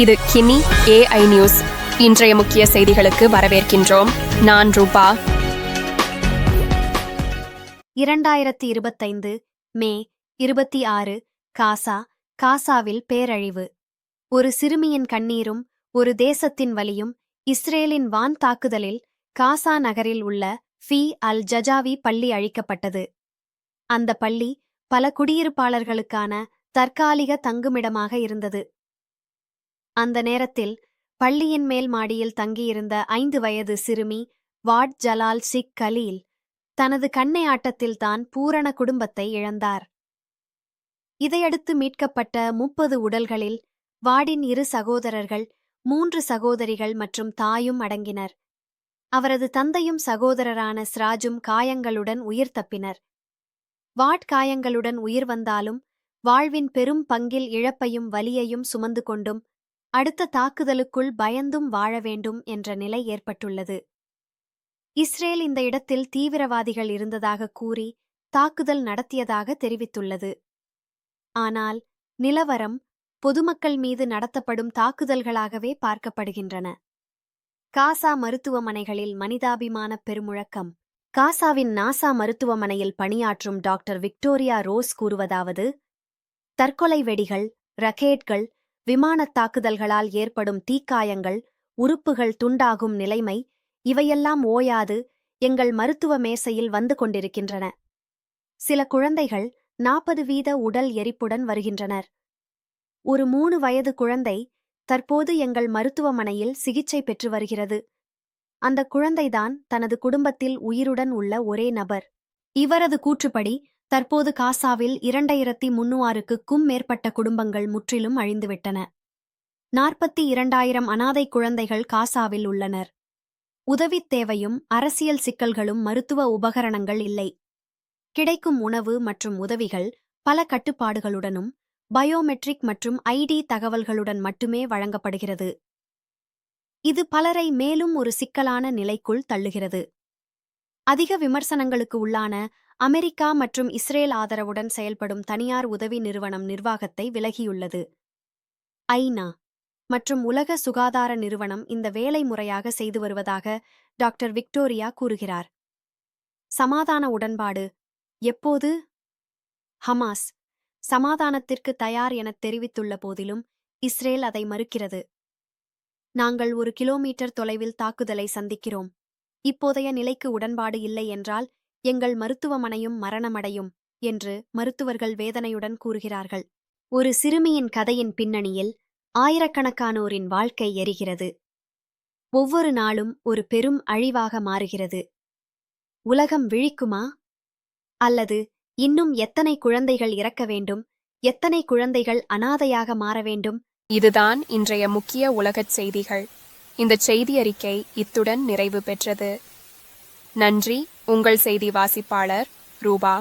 இது Guinea AI news. இன்றைய முக்கிய செய்திகளுக்கு வரவேற்கின்றோம். நான் ரூபா. 2025 மே 26 காசாவில் பேரழிவு. ஒரு சிறுமியின் கண்ணீரும் ஒரு தேசத்தின் வலியும். இஸ்ரேலின் வான் தாக்குதலில் காசா நகரில் உள்ள ஃபி அல் ஜஜாவி பள்ளி அழிக்கப்பட்டது. அந்த பள்ளி பல குடியிருப்பாளர்களுக்கான தற்காலிக தங்குமிடமாக இருந்தது. அந்த நேரத்தில் பள்ளியின் மேல் மாடியில் தங்கியிருந்த 5 வயது சிறுமி வாட் ஜலால் சிக் கலீல் தனது கண்ணை ஆட்டத்தில்தான் பூரண குடும்பத்தை இழந்தார். இதையடுத்து மீட்கப்பட்ட 30 உடல்களில் வாடின் 2 சகோதரர்கள், 3 சகோதரிகள் மற்றும் தாயும் அடங்கினர். அவரது தந்தையும் சகோதரரான ஸ்ராஜும் காயங்களுடன் உயிர் தப்பினர். வாட் காயங்களுடன் உயிர் வந்தாலும் வாழ்வின் பெரும் பங்கில் இழப்பையும் வலியையும் சுமந்து கொண்டும் அடுத்த தாக்குதலுக்குள் பயந்தும் வாழ வேண்டும் என்ற நிலை ஏற்பட்டுள்ளது. இஸ்ரேல் இந்த இடத்தில் தீவிரவாதிகள் இருந்ததாக கூறி தாக்குதல் நடத்தியதாக தெரிவித்துள்ளது. ஆனால் நிலவரம் பொதுமக்கள் மீது நடத்தப்படும் தாக்குதல்களாகவே பார்க்கப்படுகின்றன. காசா மருத்துவமனைகளில் மனிதாபிமான பெருமுழக்கம். காசாவின் நாசா மருத்துவமனையில் பணியாற்றும் டாக்டர் விக்டோரியா ரோஸ் கூறுவதாவது: தற்கொலை வெடிகள், ரக்கெட்கள், விமானத் தாக்குதல்களால் ஏற்படும் தீக்காயங்கள், உறுப்புகள் துண்டாகும் நிலைமை, இவையெல்லாம் ஓயாது எங்கள் மருத்துவ மேசையில் வந்து கொண்டிருக்கின்றன. சில குழந்தைகள் 40% உடல் எரிப்புடன் வருகின்றனர். ஒரு 3 வயது குழந்தை தற்போது எங்கள் மருத்துவமனையில் சிகிச்சை பெற்று வருகிறது. அந்த குழந்தைதான் தனது குடும்பத்தில் உயிருடன் உள்ள ஒரே நபர். இவரது கூற்றுப்படி தற்போது காசாவில் 2300க்கும் மேற்பட்ட குடும்பங்கள் முற்றிலும் அழிந்துவிட்டன. 42,000 அனாதை குழந்தைகள் காசாவில் உள்ளனர். உதவித் தேவையும் அரசியல் சிக்கல்களும். மருத்துவ உபகரணங்கள் இல்லை. கிடைக்கும் உணவு மற்றும் உதவிகள் பல கட்டுப்பாடுகளுடனும் பயோமெட்ரிக் மற்றும் ID தகவல்களுடன் மட்டுமே வழங்கப்படுகிறது. இது பலரை மேலும் ஒரு சிக்கலான நிலைக்குள் தள்ளுகிறது. அதிக விமர்சனங்களுக்கு உள்ளான அமெரிக்கா மற்றும் இஸ்ரேல் ஆதரவுடன் செயல்படும் தனியார் உதவி நிறுவனம் நிர்வாகத்தை விலகியுள்ளது. ஐநா மற்றும் உலக சுகாதார நிறுவனம் இந்த வேலை முறையாக செய்து வருவதாக டாக்டர் விக்டோரியா கூறுகிறார். சமாதான உடன்பாடு எப்போது? ஹமாஸ் சமாதானத்திற்கு தயார் எனத் தெரிவித்துள்ள போதிலும் இஸ்ரேல் அதை மறுக்கிறது. நாங்கள் 1 கிலோமீட்டர் தொலைவில் தாக்குதலை சந்திக்கிறோம். இப்போதைய நிலைக்கு உடன்பாடு இல்லை என்றால் எங்கள் மருத்துவமனையும் மரணமடையும் என்று மருத்துவர்கள் வேதனையுடன் கூறுகிறார்கள். ஒரு சிறுமியின் கதையின் பின்னணியில் ஆயிரக்கணக்கானோரின் வாழ்க்கை எரிகிறது. ஒவ்வொரு நாளும் ஒரு பெரும் அழிவாக மாறுகிறது. உலகம் விழிக்குமா? அல்லது இன்னும் எத்தனை குழந்தைகள் இறக்க வேண்டும்? எத்தனை குழந்தைகள் அனாதையாக மாற வேண்டும்? இதுதான் இன்றைய முக்கிய உலகச் செய்திகள். இந்த செய்தி அறிக்கை இத்துடன் நிறைவு பெற்றது. நன்றி. உங்கள் செய்தி வாசிப்பாளர் ரூபா.